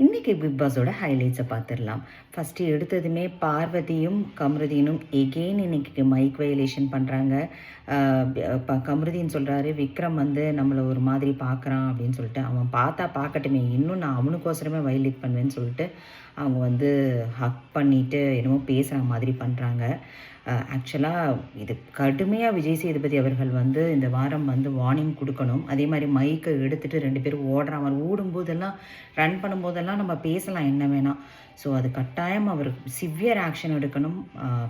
இன்றைக்கி பிக் பாஸோட ஹைலைட்ஸை பார்த்துடலாம். ஃபஸ்ட்டு எடுத்ததுமே பார்வதியும் கமருதீனும் எகெயின் இன்றைக்கி மைக் வயலேஷன் பண்ணுறாங்க. கமருதீன் சொல்கிறாரு, விக்ரம் வந்து நம்மளை ஒரு மாதிரி பார்க்குறான் அப்படின்னு சொல்லிட்டு. அவன் பார்த்தா பார்க்கட்டுமே, இன்னும் நான் அவனுக்கோசரமே வயலேட் பண்ணுவேன்னு சொல்லிட்டு அவங்க வந்து ஹக் பண்ணிவிட்டு என்னமோ பேசுகிற மாதிரி பண்ணுறாங்க. ஆக்சுவலாக இது கடுமையாக விஜய் சேதுபதி அவர்கள் வந்து இந்த வாரம் வந்து வார்னிங் கொடுக்கணும். அதே மாதிரி மைக்கை எடுத்துகிட்டு 2 பேரும் ஓடுற மாதிரி ஓடும்போதெல்லாம் ரன் பண்ணும்போதெல்லாம் நம்ம பேசலாம் என்ன வேணால். ஸோ அது கட்டாயம் அவர் சிவியர் ஆக்ஷன் எடுக்கணும்.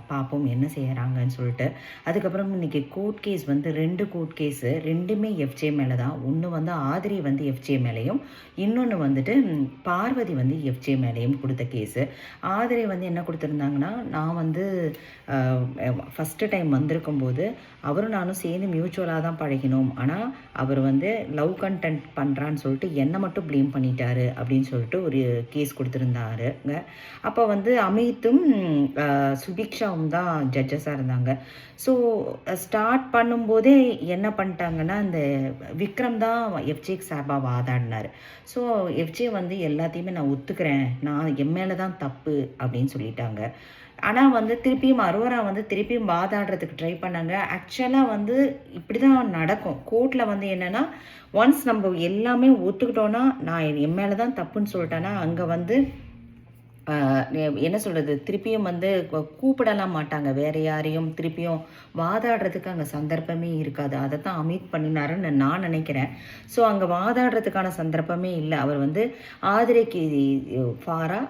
பார்ப்போம் என்ன செய்கிறாங்கன்னு சொல்லிட்டு. அதுக்கப்புறம் இன்றைக்கி கோர்ட் கேஸ் வந்து 2 கோர்ட் கேஸு, 2மே எஃப்ஜே மேலே தான். ஒன்று வந்து ஆதிரி வந்து எஃப்ஜே மேலேயும், இன்னொன்று வந்துட்டு பார்வதி வந்து எஃப்ஜே மேலேயும் கொடுத்த கேஸு. ஆதிரி வந்து என்ன கொடுத்துருந்தாங்கன்னா, நான் வந்து ஃபஸ்ட்டு டைம் வந்திருக்கும்போது அவரும் நானும் சேர்ந்து மியூச்சுவலாக தான் பழகினோம். ஆனால் அவர் வந்து லவ் கண்டென்ட் பண்ணுறான்னு சொல்லிட்டு என்னை மட்டும் ப்ளேம் பண்ணிட்டாரு அப்படின்னு சொல்லிட்டு ஒரு கேஸ் கொடுத்துருந்தாருங்க. அப்போ வந்து அமித்தும் சுபிக்ஷாவும் தான் ஜட்ஜஸாக இருந்தாங்க. ஸோ ஸ்டார்ட் பண்ணும்போதே என்ன பண்ணிட்டாங்கன்னா, இந்த விக்ரம் தான் எஃப்ஜேக்கு சார்பாக வாதாடினார். ஸோ எஃப்ஜே வந்து எல்லாத்தையுமே நான் ஒத்துக்கிறேன், நான் என் மேலே தான் தப்பு அப்படின்னு சொல்லிட்டாங்க. ஆனால் வந்து திருப்பியும் அரோரா வந்து திருப்பியும் வாதாடுறதுக்கு ட்ரை பண்ணாங்க. ஆக்சுவலாக வந்து இப்படி தான் நடக்கும் கோர்ட்டில். வந்து என்னென்னா, ஒன்ஸ் நம்ம எல்லாமே ஒத்துக்கிட்டோன்னா, நான் என் மேலே தான் தப்புன்னு சொல்லிட்டேன்னா, அங்கே வந்து என்ன சொல்கிறது, திருப்பியும் வந்து கூப்பிடலாம் மாட்டாங்க வேறு யாரையும். திருப்பியும் வாதாடுறதுக்கு அங்கே சந்தர்ப்பமே இருக்காது. அதை தான் அமித் பண்ணினாருன்னு நான் நினைக்கிறேன். ஸோ அங்கே வாதாடுறதுக்கான சந்தர்ப்பமே இல்லை. அவர் வந்து ஆதிரைக்கு ஃபாரா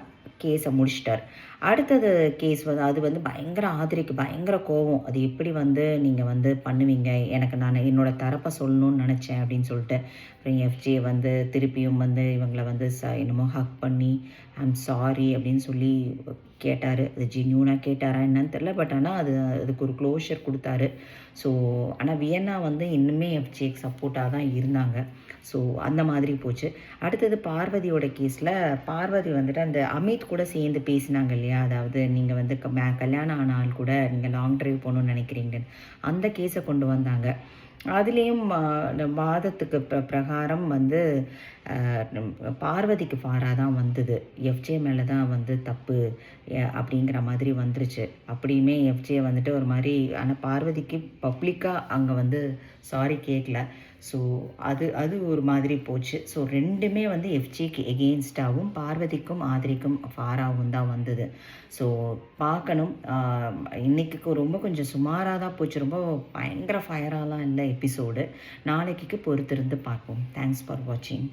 கேஸை முடிச்சிட்டார். அடுத்தது கேஸ் வந்து அது வந்து பயங்கர ஆதிரிக்கு பயங்கர கோவம். அது எப்படி வந்து நீங்கள் வந்து பண்ணுவீங்க, எனக்கு நான் என்னோடய தரப்பை சொல்லணும்னு நினச்சேன் அப்படின்னு சொல்லிட்டு. அப்புறம் எஃப்ஜே வந்து திருப்பியும் வந்து இவங்களை வந்து என்னமோ ஹக் பண்ணி ஐம் சாரி அப்படின்னு சொல்லி கேட்டார். அது ஜென்யூனாக கேட்டாரா என்னன்னு தெரில. பட் ஆனால் அதுக்கு ஒரு க்ளோஷர் கொடுத்தாரு. ஸோ ஆனால் வியன்னா வந்து இன்னுமே எஃப்ஜேக்கு சப்போர்ட்டாக தான் இருந்தாங்க. ஸோ அந்த மாதிரி போச்சு. அடுத்தது பார்வதியோட கேஸில் பார்வதி வந்துட்டு அந்த அமித் கூட சேர்ந்து பேசினாங்க இல்லையா, அதாவது நீங்கள் வந்து கல்யாணம் ஆன ஆள் கூட நீங்கள் லாங் ட்ரைவ் போகணுன்னு நினைக்கிறீங்கன்னு அந்த கேஸை கொண்டு வந்தாங்க. அதுலேயும் வாதத்துக்கு பிரகாரம் வந்து பார்வதிக்கு ஃபாராக தான் வந்தது. எஃப்ஜே மேலே தான் வந்து தப்பு அப்படிங்கிற மாதிரி வந்துருச்சு. அப்படியுமே எஃப்ஜே வந்துட்டு ஒரு மாதிரி, ஆனால் பார்வதிக்கு பப்ளிக்காக அங்கே வந்து சாரி கேட்கல. ஸோ அது ஒரு மாதிரி போச்சு. ஸோ 2மே வந்து எஃப்ஜேக்கு எகெயின்ஸ்டாகவும் பார்வதிக்கும் ஆதிரிக்கும் ஃபாராகவும் தான் வந்தது. ஸோ பார்க்கணும். இன்றைக்கு ரொம்ப கொஞ்சம் சுமாராக தான் போச்சு. ரொம்ப பயங்கர ஃபயராலாம் இல்லை எபிசோடு. நாளைக்கு பொறுத்திருந்து பார்ப்போம். தேங்க்ஸ் ஃபார் வாட்சிங்.